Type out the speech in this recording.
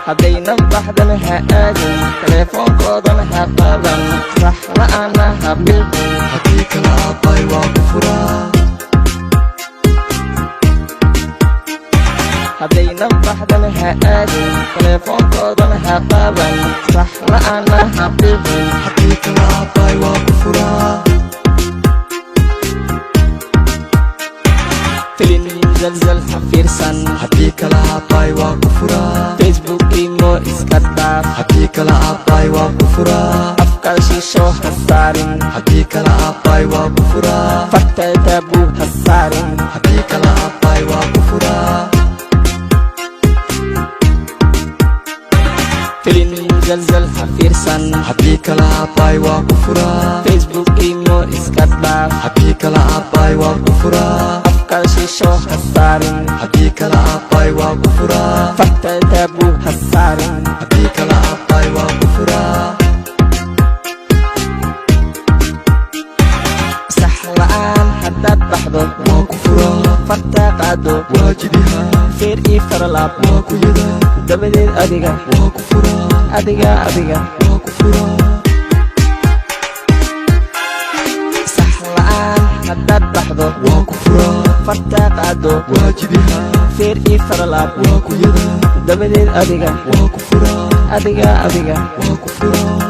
haddayna baxdan ha aadin teleefoonkoodan ha qaadan sax la'aana ha bilbin haddii kala abbay waa ku furaa haddayna baxdan ha aadin teleefoonkoodan ha qaadan sax la'aana ha bilbin haddii kala abbay waa ku furaa filin zalzal ha fiirsan haddii kala abbay waa ku furaa facebook imo iska dhaaf haddii kala abbay waa ku furaa afkaad shiisho ha saarin haddii kala abbay waa ku furaa fartaada buu ha saarin haddii kala abbay waa ku furaa filin zalzal ha fiirsan haddii kala abbay waa ku furaa facebook imo iska dhaaf haddii kala abbay waa ku furaa afkaad shiisho ha saarin haddii kala abbay waa ku furaa fartaada buu ha saarin haddii kala abbay waa ku furaa sax la'aan haddaad baxdo waa ku furaa farta qaado waajibihaa feer ii faralaab waa ku yadaa dabadeed adiga waa ku furaa adiga waa ku furaa sax la'aan haddaad baxdo waa ku furaa farta qaado waajibihaa feer ii faralaab waa ku yadaa dabadeed adiga waa ku furaa adiga waa ku furaa